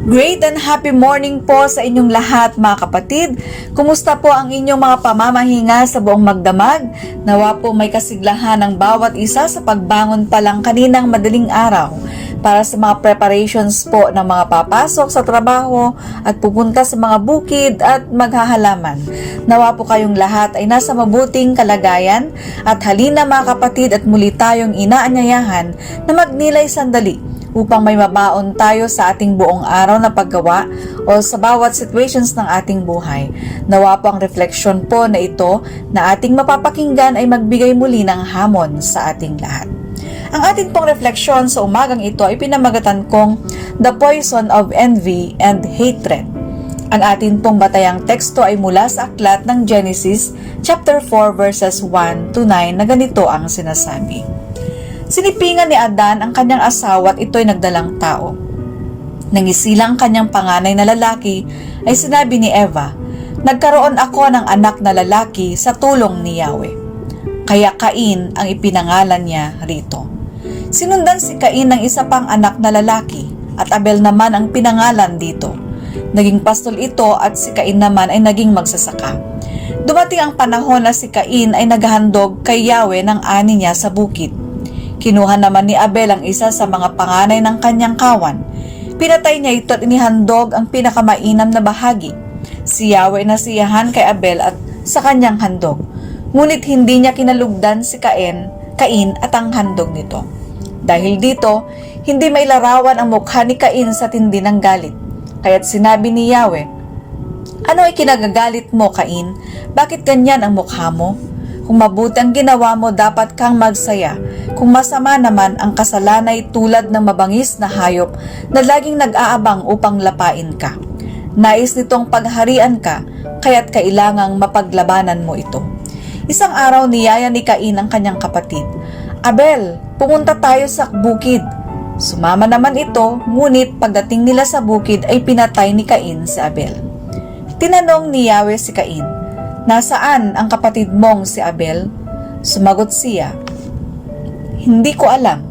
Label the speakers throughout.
Speaker 1: Great and happy morning po sa inyong lahat mga kapatid. Kumusta po ang inyong mga pamamahinga sa buong magdamag? Nawa po may kasiglahan ng bawat isa sa pagbangon pa lang kaninang madaling araw para sa mga preparations po ng mga papasok sa trabaho at pupunta sa mga bukid at maghahalaman. Nawa po kayong lahat ay nasa mabuting kalagayan at halina mga kapatid at muli tayong inaanyayahan na magnilay sandali upang may mabaon tayo sa ating buong araw na paggawa o sa bawat situations ng ating buhay. Nawa po ang refleksyon po na ito na ating mapapakinggan ay magbigay muli ng hamon sa ating lahat. Ang ating pong refleksyon sa umagang ito ay pinamagatan kong The Poison of Envy and Hatred. Ang ating pong batayang teksto ay mula sa aklat ng Genesis chapter 4 verses 1 to 9 na ganito ang sinasabi. Sinipingan ni Adan ang kanyang asawa at ito'y nagdalang tao. Nangisilang kanyang panganay na lalaki ay sinabi ni Eva, "Nagkaroon ako ng anak na lalaki sa tulong ni Yahweh." Kaya Cain ang ipinangalan niya rito. Sinundan si Cain ng isa pang anak na lalaki at Abel naman ang pinangalan dito. Naging pastol ito at si Cain naman ay naging magsasaka. Dumating ang panahon na si Cain ay naghahandog kay Yahweh ng ani niya sa bukid. Kinuha naman ni Abel ang isa sa mga panganay ng kanyang kawan. Pinatay niya ito at inihandog ang pinakamainam na bahagi. Si Yahweh nasiyahan kay Abel at sa kanyang handog. Ngunit hindi niya kinalugdan si Cain at ang handog nito. Dahil dito, hindi mailarawan ang mukha ni Cain sa tindi ng galit. Kaya't sinabi ni Yahweh, "Ano ay kinagagalit mo, Cain? Bakit ganyan ang mukha mo? Kung mabuti ang ginawa mo, dapat kang magsaya. Kung masama naman, ang kasalanay tulad ng mabangis na hayop na laging nag-aabang upang lapain ka. Nais nitong pagharian ka, kaya't kailangang mapaglabanan mo ito." Isang araw niyaya ni Cain ang kanyang kapatid, "Abel, pumunta tayo sa bukid." Sumama naman ito, ngunit pagdating nila sa bukid ay pinatay ni Cain si Abel. Tinanong ni Yahweh si Cain, "Nasaan ang kapatid mong si Abel?" Sumagot siya, "Hindi ko alam."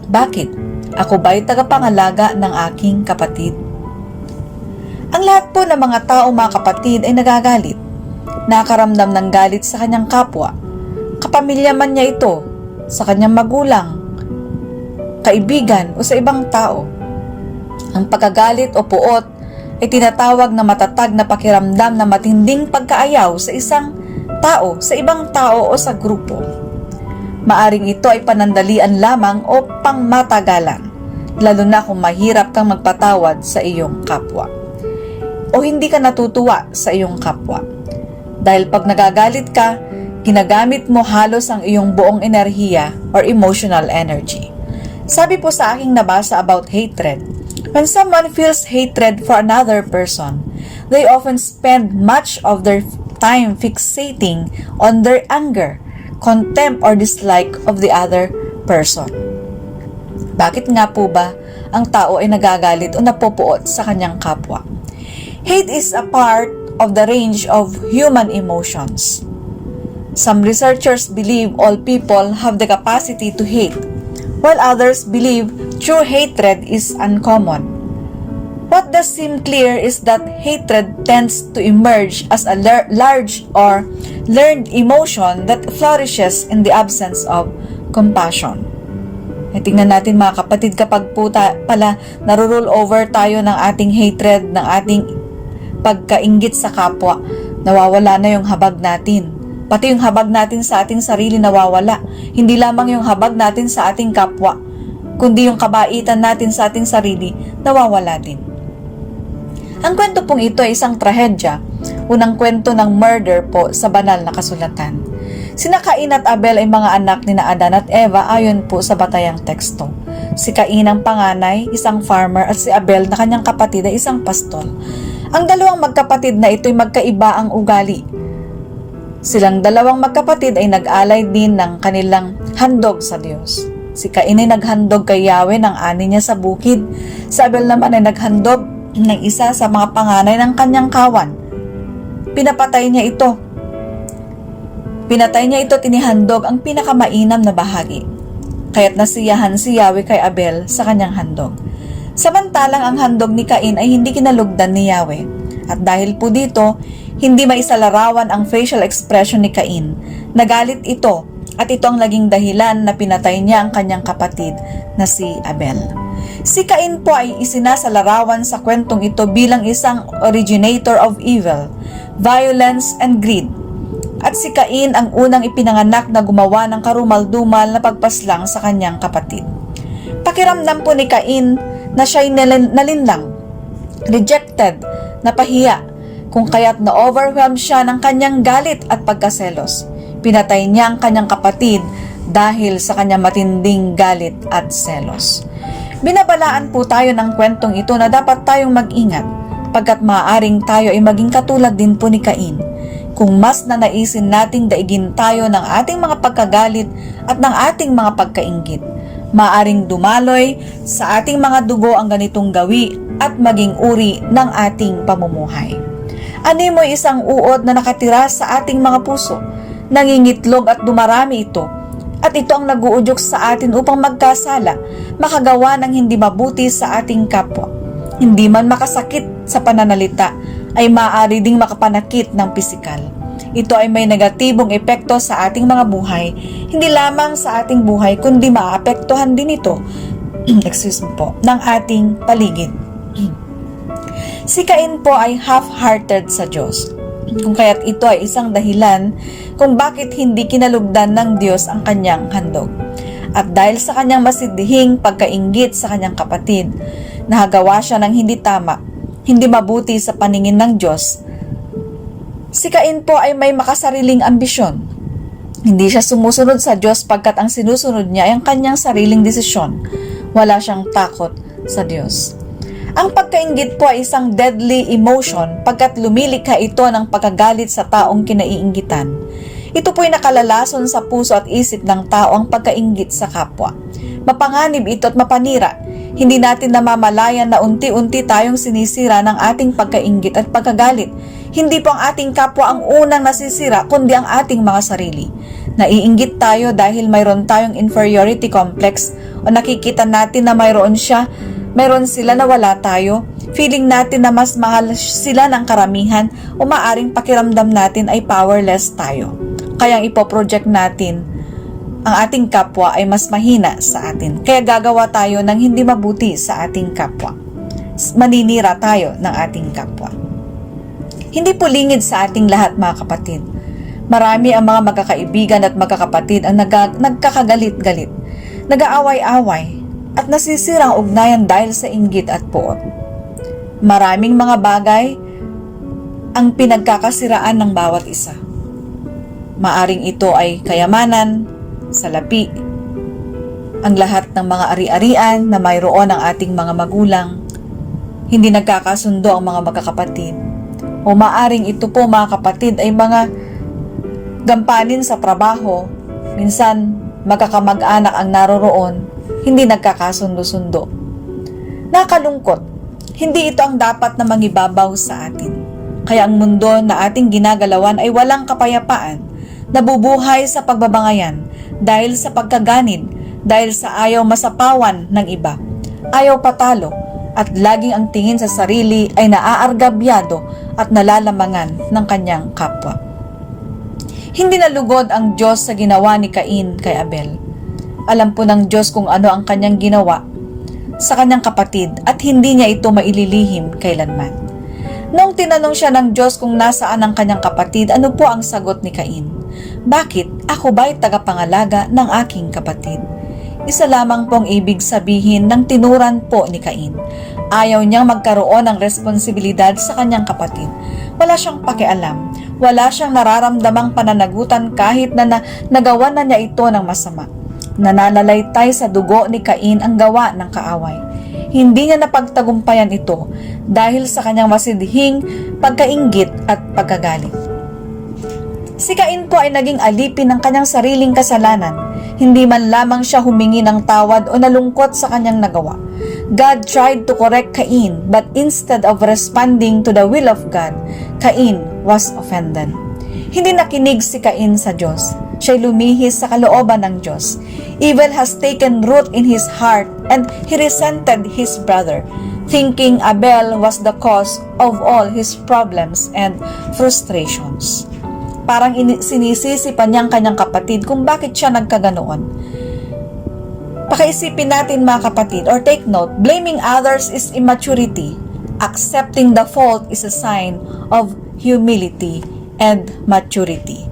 Speaker 1: "Bakit? Ako ba'y tagapangalaga ng aking kapatid?" Ang lahat po ng mga tao mga kapatid ay nagagalit. Nakaramdam ng galit sa kanyang kapwa. Kapamilya man niya ito, sa kanyang magulang, kaibigan o sa ibang tao. Ang pagkagalit o puot ay tinatawag na matatag na pakiramdam na matinding pagkaayaw sa isang tao, sa ibang tao o sa grupo. Maaring ito ay panandalian lamang o pangmatagalan, lalo na kung mahirap kang magpatawad sa iyong kapwa. O hindi ka natutuwa sa iyong kapwa. Dahil pag nagagalit ka, ginagamit mo halos ang iyong buong enerhiya or emotional energy. Sabi po sa aking nabasa about hatred, when someone feels hatred for another person, they often spend much of their time fixating on their anger, contempt, or dislike of the other person. Bakit nga po ba ang tao ay nagagalit o napupuot sa kanyang kapwa? Hate is a part of the range of human emotions. Some researchers believe all people have the capacity to hate, while others believe true hatred is uncommon. What does seem clear is that hatred tends to emerge as a large or learned emotion that flourishes in the absence of compassion. Tingnan natin mga kapatid, kapag po pala naroll over tayo ng ating hatred, ng ating pagkainggit sa kapwa, nawawala na yung habag natin. Pati yung habag natin sa ating sarili nawawala. Hindi lamang yung habag natin sa ating kapwa, kundi yung kabaitan natin sa ating sarili nawawala din. Ang kwento pong ito ay isang trahedya, unang kwento ng murder po sa banal na kasulatan. Sina Cain at Abel ay mga anak ni Adan at Eva ayon po sa batayang teksto. Si Cain ang panganay, isang farmer, at si Abel na kanyang kapatid ay isang pastol. Ang dalawang magkapatid na ito ay magkaiba ang ugali. Silang dalawang magkapatid ay nag-alay din ng kanilang handog sa Diyos. Si Cain ay naghandog kay Yahweh ng ani niya sa bukid. Si Abel naman ay naghandog ng isa sa mga panganay ng kanyang kawan. Pinatay niya ito at inihandog ang pinakamainam na bahagi. Kaya't nasiyahan si Yahweh kay Abel sa kanyang handog. Samantalang ang handog ni Cain ay hindi kinalugdan ni Yahweh. At dahil po dito, hindi maisalarawan ang facial expression ni Cain. Nagalit ito at ito ang naging dahilan na pinatay niya ang kanyang kapatid na si Abel. Si Cain po ay isinasalarawan sa kwentong ito bilang isang originator of evil, violence, and greed. At si Cain ang unang ipinanganak na gumawa ng karumal-dumal na pagpaslang sa kanyang kapatid. Pakiramdam po ni Cain na siya'y nalinlang, rejected, napahiya, kung kaya't na-overwhelm siya ng kanyang galit at pagkaselos. Pinatay niya ang kanyang kapatid dahil sa kanyang matinding galit at selos. Binabalaan po tayo ng kwentong ito na dapat tayong mag-ingat, pagkat maaaring tayo ay maging katulad din po ni Cain. Kung mas nanaisin nating daigin tayo ng ating mga pagkagalit at ng ating mga pagkainggit, maaring dumaloy sa ating mga dugo ang ganitong gawi at maging uri ng ating pamumuhay. Animoy isang uod na nakatira sa ating mga puso, nangingitlog at dumarami ito, at ito ang naguudyok sa atin upang magkasala, makagawa ng hindi mabuti sa ating kapwa. Hindi man makasakit sa pananalita, ay maaari ding makapanakit ng pisikal. Ito ay may negatibong epekto sa ating mga buhay, hindi lamang sa ating buhay kundi maapektuhan din ito ng ating paligid. Si Cain po ay half-hearted sa Diyos, kung kaya't ito ay isang dahilan kung bakit hindi kinalugdan ng Diyos ang kanyang handog. At dahil sa kanyang masidhing pagkainggit sa kanyang kapatid, nahagawa siya ng hindi tama, hindi mabuti sa paningin ng Diyos. Si Cain po ay may makasariling ambisyon. Hindi siya sumusunod sa Diyos pagkat ang sinusunod niya ay ang kanyang sariling desisyon. Wala siyang takot sa Diyos. Ang pagkainggit po ay isang deadly emotion pagkat lumilikha ito ng pagkagalit sa taong kinaiinggitan. Ito po'y nakalalason sa puso at isip ng tao ang pagkainggit sa kapwa. Mapanganib ito at mapanira. Hindi natin namamalayan na unti-unti tayong sinisira ng ating pagkainggit at pagkagalit. Hindi po ang ating kapwa ang unang nasisira kundi ang ating mga sarili. Naiinggit tayo dahil mayroon tayong inferiority complex o nakikita natin na mayroon sila na wala tayo. Feeling natin na mas mahal sila ng karamihan o maaring pakiramdam natin ay powerless tayo. Kaya ipoproject natin ang ating kapwa ay mas mahina sa atin. Kaya gagawa tayo ng hindi mabuti sa ating kapwa. Maninira tayo ng ating kapwa. Hindi po lingid sa ating lahat mga kapatid. Marami ang mga magkakaibigan at magkakapatid ang nagkakagalit-galit, nag-aaway-away, at nasisira ang ugnayan dahil sa inggit at puot. Maraming mga bagay ang pinagkakasiraan ng bawat isa. Maaring ito ay kayamanan, salapi, ang lahat ng mga ari-arian na mayroon ang ating mga magulang, hindi nagkakasundo ang mga magkakapatid, o maaring ito po mga kapatid ay mga gampanin sa trabaho, minsan magkakamag-anak ang naroroon, hindi nagkakasundo-sundo. Nakalungkot, hindi ito ang dapat na mangibabaw sa atin. Kaya ang mundo na ating ginagalawan ay walang kapayapaan, nabubuhay sa pagbabangayan, dahil sa pagkaganid, dahil sa ayaw masapawan ng iba, ayaw patalo, at laging ang tingin sa sarili ay naaargabyado at nalalamangan ng kanyang kapwa. Hindi nalugod ang Diyos sa ginawa ni Cain kay Abel. Alam po ng Diyos kung ano ang kanyang ginawa sa kanyang kapatid at hindi niya ito maililihim kailanman. Noong tinanong siya ng Diyos kung nasaan ang kanyang kapatid, ano po ang sagot ni Cain? Bakit? Ako ba'y tagapangalaga ng aking kapatid? Isa lamang pong ibig sabihin ng tinuran po ni Cain. Ayaw niyang magkaroon ng responsibilidad sa kanyang kapatid. Wala siyang pakialam. Wala siyang nararamdamang pananagutan kahit na nagawa na niya ito ng masama. Nananalaytay sa dugo ni Cain ang gawa ng kaaway. Hindi niya napagtagumpayan ito dahil sa kanyang masidhing pagkainggit at pagkagalit. Si Cain po ay naging alipin ng kanyang sariling kasalanan. Hindi man lamang siya humingi ng tawad o nalungkot sa kanyang nagawa. God tried to correct Cain, but instead of responding to the will of God, Cain was offended. Hindi nakinig si Cain sa Diyos. Siya'y lumihis sa kalooban ng Diyos. Evil has taken root in his heart and he resented his brother, thinking Abel was the cause of all his problems and frustrations. Parang sinisisi pa niyang kanyang kapatid kung bakit siya nagkaganoon. Pakaisipin natin mga kapatid, or take note, blaming others is immaturity. Accepting the fault is a sign of humility and maturity.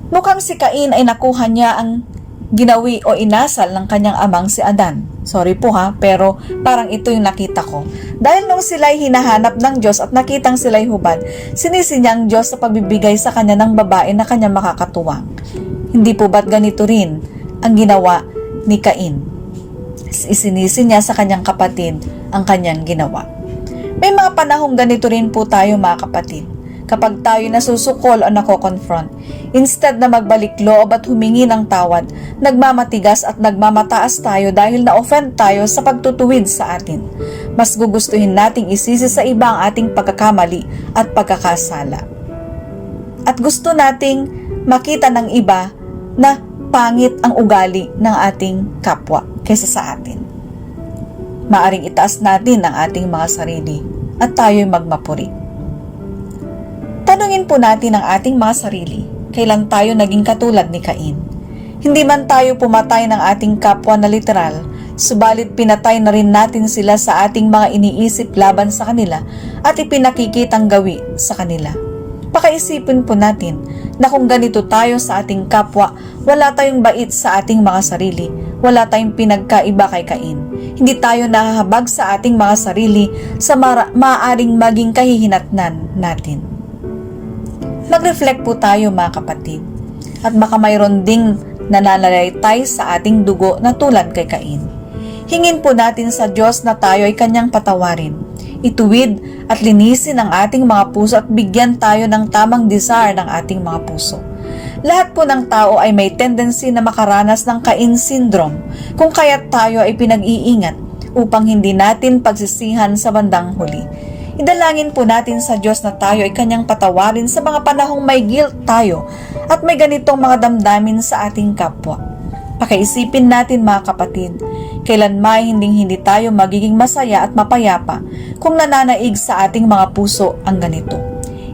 Speaker 1: Mukhang si Cain ay nakuha niya ang ginawi o inasal ng kanyang amang si Adan. Sorry po ha, pero parang ito yung nakita ko. Dahil nung sila'y hinahanap ng Diyos at nakitang sila'y hubad, sinisi niya ang Diyos sa pagbibigay sa kanya ng babae na kanya makakatuwang. Hindi po ba't ganito rin ang ginawa ni Cain? Isinisi niya sa kanyang kapatid ang kanyang ginawa. May mga panahong ganito rin po tayo mga kapatid. Kapag tayo nasusukol o nako-confront, instead na magbalik loob at humingi ng tawad, nagmamatigas at nagmamataas tayo dahil na-offend tayo sa pagtutuwid sa atin. Mas gugustuhin nating isisi sa iba ang ating pagkakamali at pagkakasala. At gusto nating makita ng iba na pangit ang ugali ng ating kapwa kaysa sa atin. Maaring itaas natin ang ating mga sarili at tayo'y magmapuri. Tanungin po natin ang ating mga sarili, kailan tayo naging katulad ni Cain? Hindi man tayo pumatay ng ating kapwa na literal, subalit pinatay na rin natin sila sa ating mga iniisip laban sa kanila at ipinakikitang gawi sa kanila. Pakaisipin po natin na kung ganito tayo sa ating kapwa, wala tayong bait sa ating mga sarili, wala tayong pinagkaiba kay Cain. Hindi tayo nahahabag sa ating mga sarili sa maaaring maging kahihinatnan natin. Mag-reflect po tayo mga kapatid, at baka mayroon ding nananalaytay sa ating dugo na tulad kay Cain. Hingin po natin sa Diyos na tayo ay kanyang patawarin, ituwid at linisin ang ating mga puso at bigyan tayo ng tamang desire ng ating mga puso. Lahat po ng tao ay may tendency na makaranas ng Cain syndrome, kung kaya't tayo ay pinag-iingat upang hindi natin pagsisihan sa bandang huli. Idalangin po natin sa Diyos na tayo ay kanyang patawarin sa mga panahong may guilt tayo at may ganitong mga damdamin sa ating kapwa. Pakaisipin natin mga kapatid, kailanman hindi tayo magiging masaya at mapayapa kung nananaig sa ating mga puso ang ganito.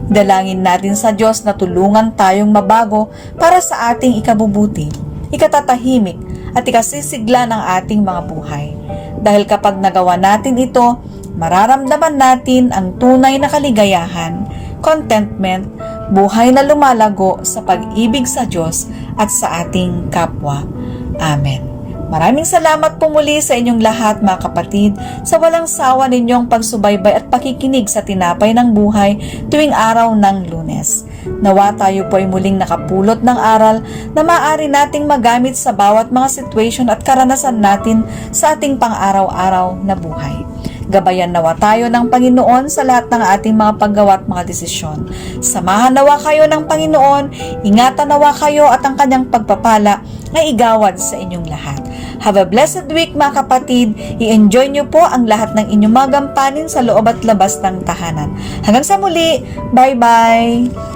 Speaker 1: Idalangin natin sa Diyos na tulungan tayong mabago para sa ating ikabubuti, ikatatahimik at ikasisigla ng ating mga buhay. Dahil kapag nagawa natin ito, mararamdaman natin ang tunay na kaligayahan, contentment, buhay na lumalago sa pag-ibig sa Diyos at sa ating kapwa. Amen. Maraming salamat po muli sa inyong lahat mga kapatid sa walang sawa ninyong pagsubaybay at pakikinig sa Tinapay ng Buhay tuwing araw ng Lunes. Nawa tayo po ay muling nakapulot ng aral na maaari nating magamit sa bawat mga situation at karanasan natin sa ating pang-araw-araw na buhay. Gabayan nawa tayo ng Panginoon sa lahat ng ating mga paggawa at mga desisyon. Samahan nawa kayo ng Panginoon, ingatan nawa kayo at ang kanyang pagpapala ay igawad sa inyong lahat. Have a blessed week mga kapatid. I-enjoy nyo po ang lahat ng inyong mga gampanin sa loob at labas ng tahanan. Hanggang sa muli, bye-bye!